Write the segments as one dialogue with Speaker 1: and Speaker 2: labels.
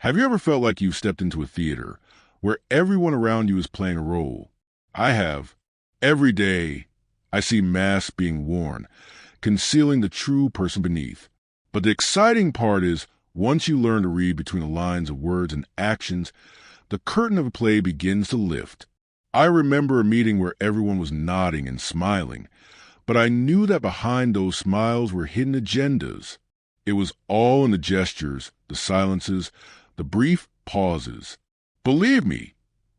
Speaker 1: Have you ever felt like you've stepped into a theater where everyone around you is playing a role? I have. Every day, I see masks being worn, concealing the true person beneath. But the exciting part is, once you learn to read between the lines of words and actions, the curtain of a play begins to lift. I remember a meeting where everyone was nodding and smiling, but I knew that behind those smiles were hidden agendas. It was all in the gestures, the silences, the brief pauses. Believe me,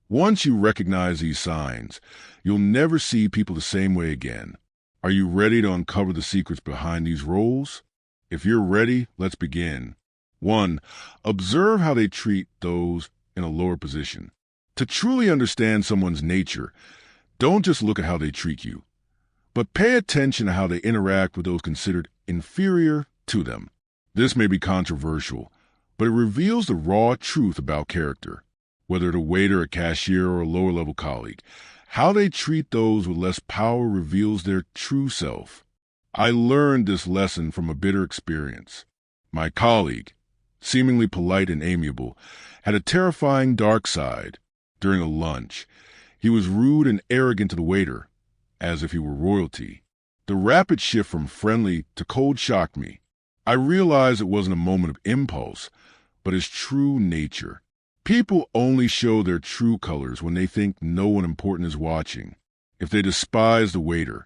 Speaker 1: once you recognize these signs, you'll never see people the same way again. Are you ready to uncover the secrets behind these roles? If you're ready, let's begin. 1. Observe how they treat those in a lower position. To truly understand someone's nature, don't just look at how they treat you, but pay attention to how they interact with those considered inferior to them. This may be controversial, but it reveals the raw truth about character. Whether it's a waiter, a cashier, or a lower-level colleague, how they treat those with less power reveals their true self. I learned this lesson from a bitter experience. My colleague, seemingly polite and amiable, had a terrifying dark side. During a lunch, he was rude and arrogant to the waiter, as if he were royalty. The rapid shift from friendly to cold shocked me. I realized it wasn't a moment of impulse, but his true nature. People only show their true colors when they think no one important is watching. If they despise the waiter,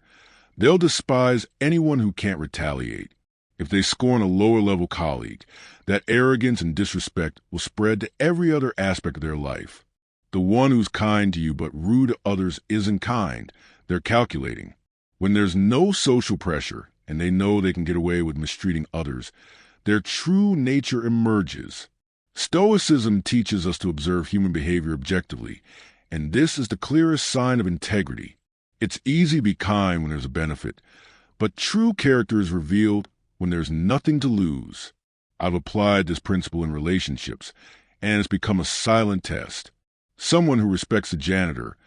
Speaker 1: they'll despise anyone who can't retaliate. If they scorn a lower-level colleague, that arrogance and disrespect will spread to every other aspect of their life. The one who's kind to you but rude to others isn't kind. They're calculating. When there's no social pressure and they know they can get away with mistreating others, their true nature emerges. Stoicism teaches us to observe human behavior objectively, and this is the clearest sign of integrity. It's easy to be kind when there's a benefit, but true character is revealed when there's nothing to lose. I've applied this principle in relationships, and it's become a silent test. Someone who respects the janitor,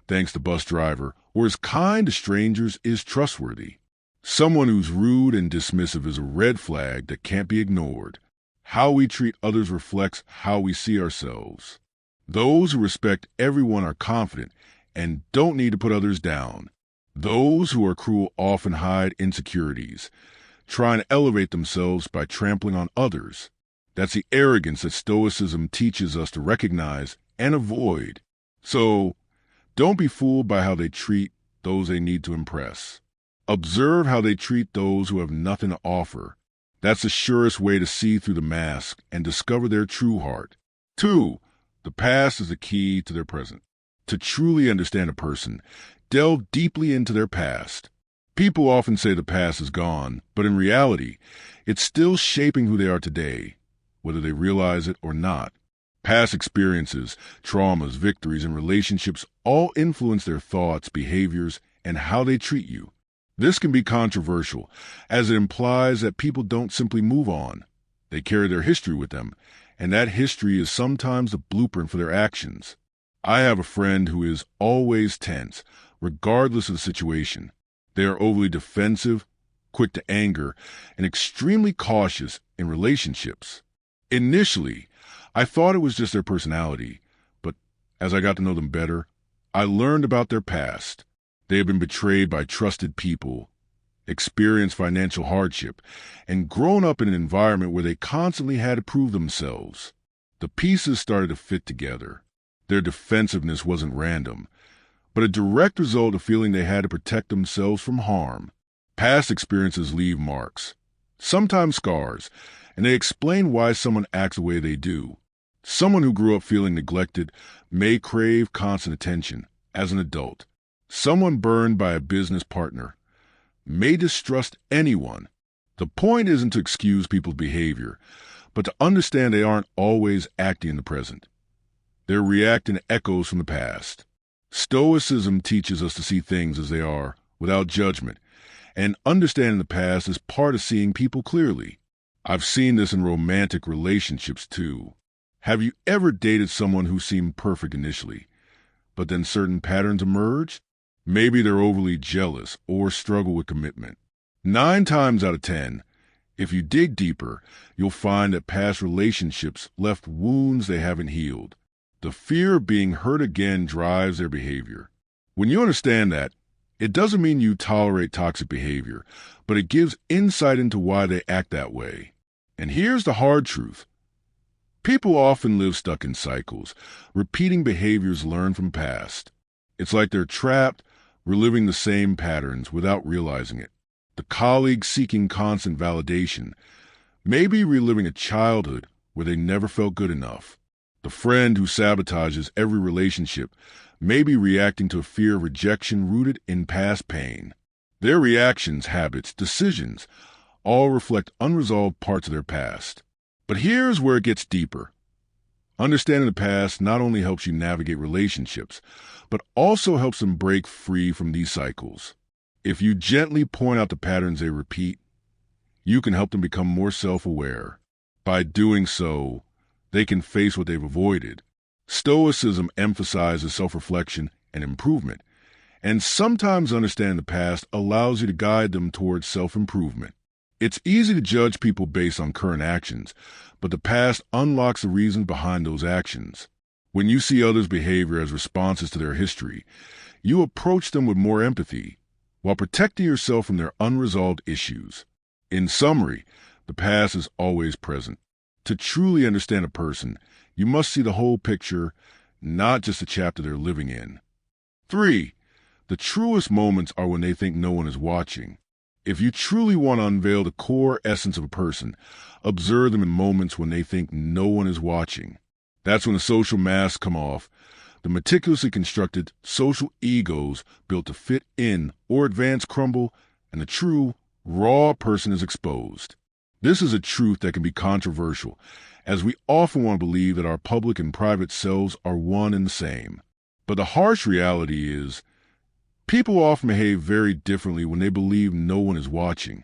Speaker 1: thanks the bus driver, or is kind to strangers is trustworthy. Someone who's rude and dismissive is a red flag that can't be ignored. How we treat others reflects how we see ourselves. Those who respect everyone are confident and don't need to put others down. Those who are cruel often hide insecurities, trying to elevate themselves by trampling on others. That's the arrogance that Stoicism teaches us to recognize and avoid. So, don't be fooled by how they treat those they need to impress. Observe how they treat those who have nothing to offer. That's the surest way to see through the mask and discover their true heart. 2. The past is the key to their present. To truly understand a person, delve deeply into their past. People often say the past is gone, but in reality, it's still shaping who they are today, whether they realize it or not. Past experiences, traumas, victories, and relationships all influence their thoughts, behaviors, and how they treat you. This can be controversial, as it implies that people don't simply move on. They carry their history with them, and that history is sometimes the blueprint for their actions. I have a friend who is always tense, regardless of the situation. They are overly defensive, quick to anger, and extremely cautious in relationships. Initially, I thought it was just their personality, but as I got to know them better, I learned about their past. They have been betrayed by trusted people, experienced financial hardship, and grown up in an environment where they constantly had to prove themselves. The pieces started to fit together. Their defensiveness wasn't random, but a direct result of feeling they had to protect themselves from harm. Past experiences leave marks, sometimes scars, and they explain why someone acts the way they do. Someone who grew up feeling neglected may crave constant attention as an adult. Someone burned by a business partner may distrust anyone. The point isn't to excuse people's behavior, but to understand they aren't always acting in the present. They're reacting to echoes from the past. Stoicism teaches us to see things as they are, without judgment, and understanding the past is part of seeing people clearly. I've seen this in romantic relationships too. Have you ever dated someone who seemed perfect initially, but then certain patterns emerged? Maybe they're overly jealous or struggle with commitment. 9 times out of 10, If you dig deeper, you'll find that past relationships left wounds they haven't healed. The fear of being hurt again drives their behavior. When you understand that, it doesn't mean you tolerate toxic behavior, but it gives insight into why they act that way. And here's the hard truth. People often live stuck in cycles, repeating behaviors learned from past. It's like they're trapped, reliving the same patterns without realizing it. The colleague seeking constant validation, maybe reliving a childhood where they never felt good enough. The friend who sabotages every relationship may be reacting to a fear of rejection rooted in past pain. Their reactions, habits, decisions all reflect unresolved parts of their past. But here's where it gets deeper. Understanding the past not only helps you navigate relationships, but also helps them break free from these cycles. If you gently point out the patterns they repeat, you can help them become more self-aware. By doing so, they can face what they've avoided. Stoicism emphasizes self-reflection and improvement, and sometimes understanding the past allows you to guide them towards self-improvement. It's easy to judge people based on current actions, but the past unlocks the reasons behind those actions. When you see others' behavior as responses to their history, you approach them with more empathy, while protecting yourself from their unresolved issues. In summary, the past is always present. To truly understand a person, you must see the whole picture, not just the chapter they're living in. 3. The truest moments are when they think no one is watching. If you truly want to unveil the core essence of a person, observe them in moments when they think no one is watching. That's when the social masks come off, the meticulously constructed social egos built to fit in or advance crumble, and the true, raw person is exposed. This is a truth that can be controversial, as we often want to believe that our public and private selves are one and the same. But the harsh reality is, people often behave very differently when they believe no one is watching.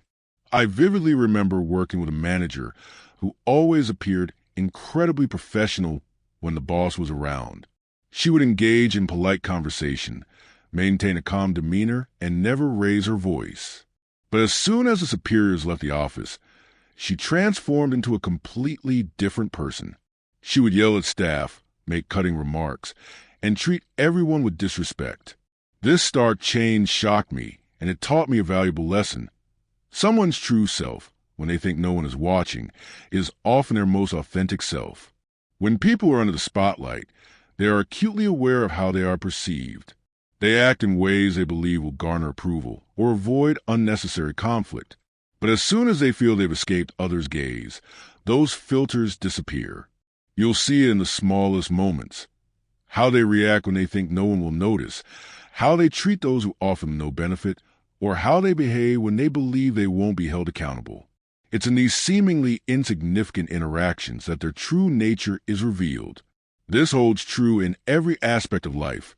Speaker 1: I vividly remember working with a manager who always appeared incredibly professional when the boss was around. She would engage in polite conversation, maintain a calm demeanor, and never raise her voice. But as soon as the superiors left the office, she transformed into a completely different person. She would yell at staff, make cutting remarks, and treat everyone with disrespect. This stark change shocked me, and it taught me a valuable lesson. Someone's true self, when they think no one is watching, is often their most authentic self. When people are under the spotlight, they are acutely aware of how they are perceived. They act in ways they believe will garner approval or avoid unnecessary conflict. But as soon as they feel they've escaped others' gaze, those filters disappear. You'll see it in the smallest moments. How they react when they think no one will notice, how they treat those who offer them no benefit, or how they behave when they believe they won't be held accountable. It's in these seemingly insignificant interactions that their true nature is revealed. This holds true in every aspect of life,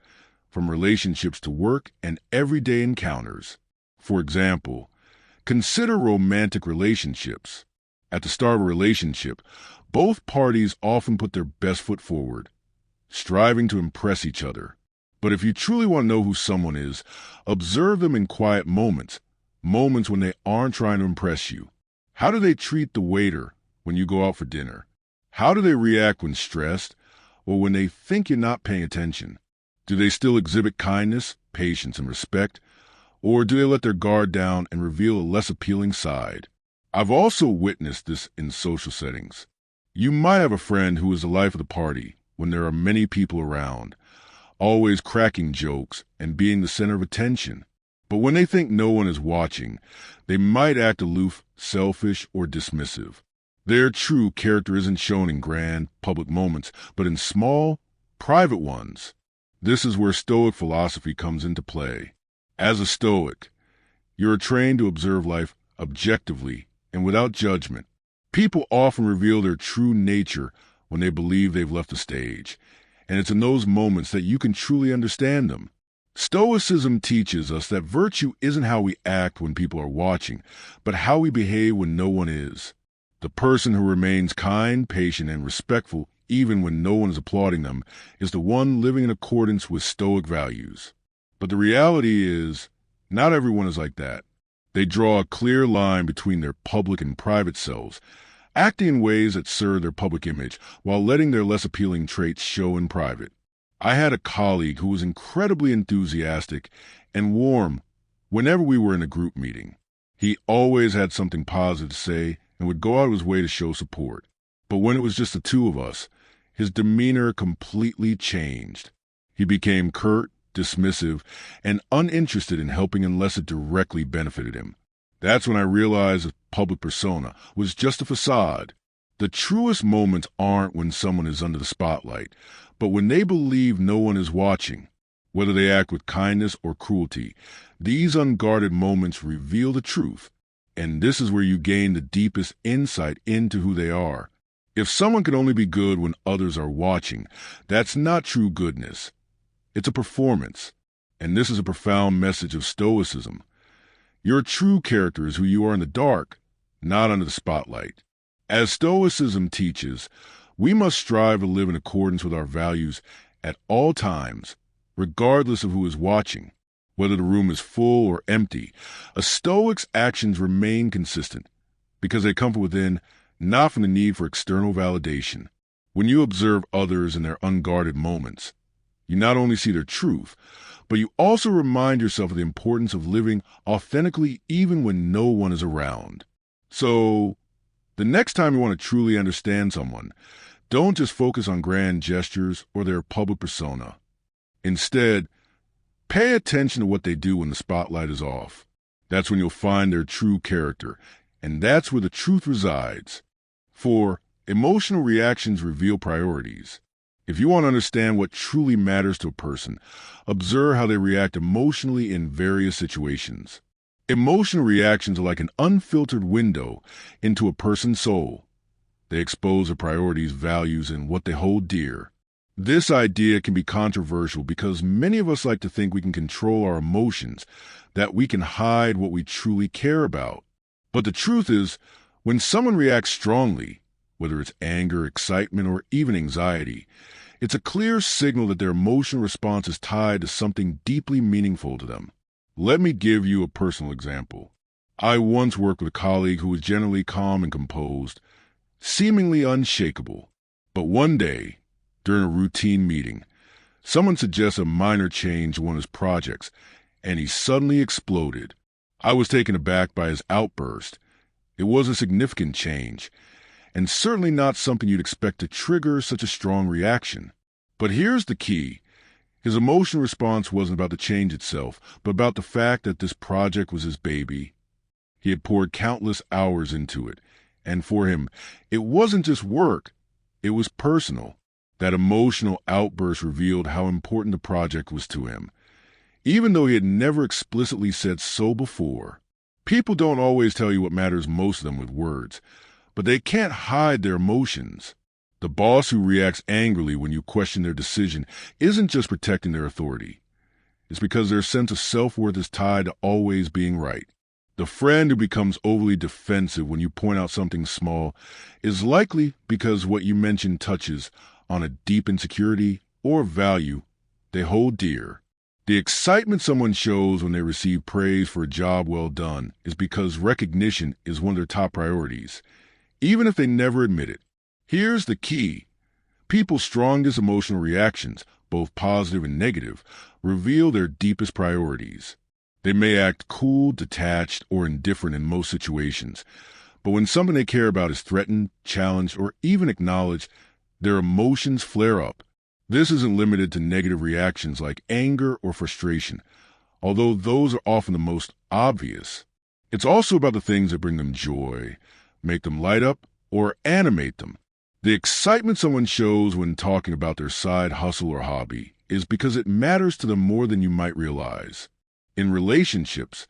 Speaker 1: from relationships to work and everyday encounters. For example, consider romantic relationships. At the start of a relationship, both parties often put their best foot forward, striving to impress each other. But if you truly want to know who someone is, observe them in quiet moments, moments when they aren't trying to impress you. How do they treat the waiter when you go out for dinner? How do they react when stressed or when they think you're not paying attention? Do they still exhibit kindness, patience, and respect? Or do they let their guard down and reveal a less appealing side? I've also witnessed this in social settings. You might have a friend who is the life of the party when there are many people around, always cracking jokes and being the center of attention. But when they think no one is watching, they might act aloof, selfish, or dismissive. Their true character isn't shown in grand, public moments, but in small, private ones. This is where Stoic philosophy comes into play. As a Stoic, you're trained to observe life objectively and without judgment. People often reveal their true nature when they believe they've left the stage, and it's in those moments that you can truly understand them. Stoicism teaches us that virtue isn't how we act when people are watching, but how we behave when no one is. The person who remains kind, patient, and respectful even when no one is applauding them is the one living in accordance with Stoic values. But the reality is, not everyone is like that. They draw a clear line between their public and private selves, acting in ways that serve their public image while letting their less appealing traits show in private. I had a colleague who was incredibly enthusiastic and warm whenever we were in a group meeting. He always had something positive to say and would go out of his way to show support. But when it was just the two of us, his demeanor completely changed. He became curt, dismissive, and uninterested in helping unless it directly benefited him. That's when I realized his public persona was just a facade. The truest moments aren't when someone is under the spotlight, but when they believe no one is watching. Whether they act with kindness or cruelty, these unguarded moments reveal the truth, and this is where you gain the deepest insight into who they are. If someone can only be good when others are watching, that's not true goodness. It's a performance, and this is a profound message of Stoicism. Your true character is who you are in the dark, not under the spotlight. As Stoicism teaches, we must strive to live in accordance with our values at all times, regardless of who is watching. Whether the room is full or empty, a Stoic's actions remain consistent because they come from within, not from the need for external validation. When you observe others in their unguarded moments, you not only see their truth, but you also remind yourself of the importance of living authentically even when no one is around. So, the next time you want to truly understand someone, don't just focus on grand gestures or their public persona. Instead, pay attention to what they do when the spotlight is off. That's when you'll find their true character, and that's where the truth resides. For emotional reactions reveal priorities. If you want to understand what truly matters to a person, observe how they react emotionally in various situations. Emotional reactions are like an unfiltered window into a person's soul. They expose their priorities, values, and what they hold dear. This idea can be controversial because many of us like to think we can control our emotions, that we can hide what we truly care about. But the truth is, when someone reacts strongly, whether it's anger, excitement, or even anxiety, it's a clear signal that their emotional response is tied to something deeply meaningful to them. Let me give you a personal example. I once worked with a colleague who was generally calm and composed, seemingly unshakable. But one day, during a routine meeting, someone suggested a minor change to one of his projects, and he suddenly exploded. I was taken aback by his outburst. It was a significant change, and certainly not something you'd expect to trigger such a strong reaction. But here's the key. His emotional response wasn't about the change itself, but about the fact that this project was his baby. He had poured countless hours into it, and for him, it wasn't just work, it was personal. That emotional outburst revealed how important the project was to him, even though he had never explicitly said so before. People don't always tell you what matters most to them with words, but they can't hide their emotions. The boss who reacts angrily when you question their decision isn't just protecting their authority. It's because their sense of self-worth is tied to always being right. The friend who becomes overly defensive when you point out something small is likely because what you mentioned touches on a deep insecurity or value they hold dear. The excitement someone shows when they receive praise for a job well done is because recognition is one of their top priorities, even if they never admit it. Here's the key. People's strongest emotional reactions, both positive and negative, reveal their deepest priorities. They may act cool, detached, or indifferent in most situations, but when something they care about is threatened, challenged, or even acknowledged, their emotions flare up. This isn't limited to negative reactions like anger or frustration, although those are often the most obvious. It's also about the things that bring them joy, make them light up, or animate them. The excitement someone shows when talking about their side hustle or hobby is because it matters to them more than you might realize. In relationships,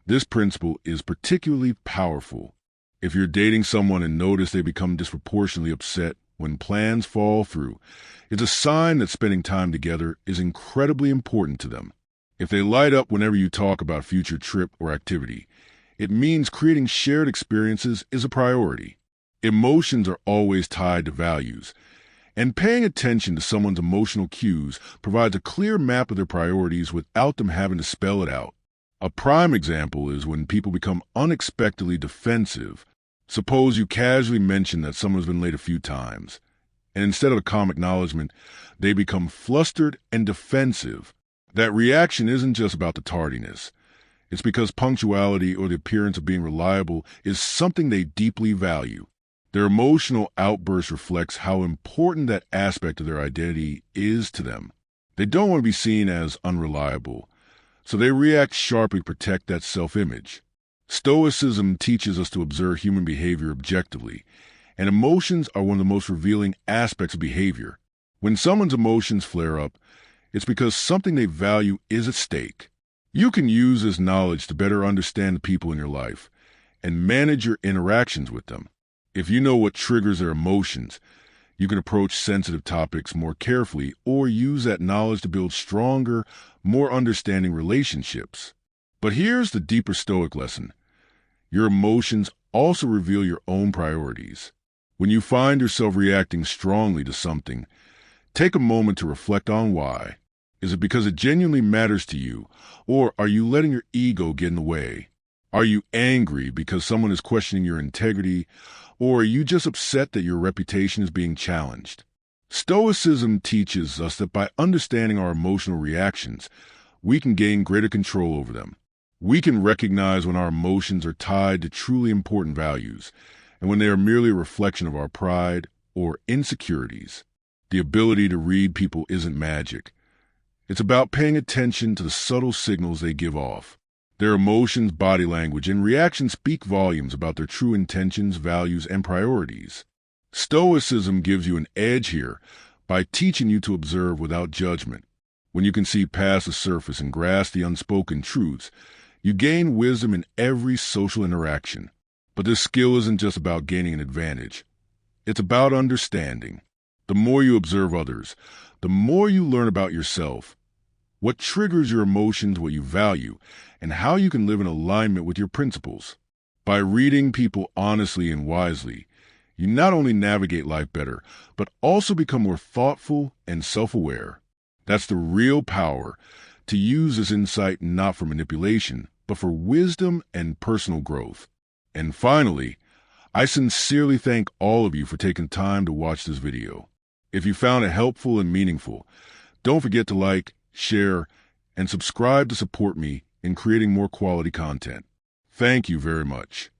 Speaker 1: this principle is particularly powerful. If you're dating someone and notice they become disproportionately upset when plans fall through, it's a sign that spending time together is incredibly important to them. If they light up whenever you talk about a future trip or activity, it means creating shared experiences is a priority. Emotions are always tied to values, and paying attention to someone's emotional cues provides a clear map of their priorities without them having to spell it out. A prime example is when people become unexpectedly defensive. Suppose you casually mention that someone's been late a few times, and instead of a calm acknowledgement, they become flustered and defensive. That reaction isn't just about the tardiness. It's because punctuality or the appearance of being reliable is something they deeply value. Their emotional outburst reflects how important that aspect of their identity is to them. They don't want to be seen as unreliable, so they react sharply to protect that self-image. Stoicism teaches us to observe human behavior objectively, and emotions are one of the most revealing aspects of behavior. When someone's emotions flare up, it's because something they value is at stake. You can use this knowledge to better understand the people in your life and manage your interactions with them. If you know what triggers their emotions, you can approach sensitive topics more carefully or use that knowledge to build stronger, more understanding relationships. But here's the deeper Stoic lesson. Your emotions also reveal your own priorities. When you find yourself reacting strongly to something, take a moment to reflect on why. Is it because it genuinely matters to you, or are you letting your ego get in the way? Are you angry because someone is questioning your integrity, or are you just upset that your reputation is being challenged? Stoicism teaches us that by understanding our emotional reactions, we can gain greater control over them. We can recognize when our emotions are tied to truly important values, and when they are merely a reflection of our pride or insecurities. The ability to read people isn't magic. It's about paying attention to the subtle signals they give off. Their emotions, body language, and reactions speak volumes about their true intentions, values, and priorities. Stoicism gives you an edge here by teaching you to observe without judgment. When you can see past the surface and grasp the unspoken truths, you gain wisdom in every social interaction. But this skill isn't just about gaining an advantage. It's about understanding. The more you observe others, the more you learn about yourself, what triggers your emotions, what you value, and how you can live in alignment with your principles. By reading people honestly and wisely, you not only navigate life better, but also become more thoughtful and self-aware. That's the real power, to use this insight not for manipulation, but for wisdom and personal growth. And finally, I sincerely thank all of you for taking time to watch this video. If you found it helpful and meaningful, don't forget to like, share, and subscribe to support me in creating more quality content. Thank you very much.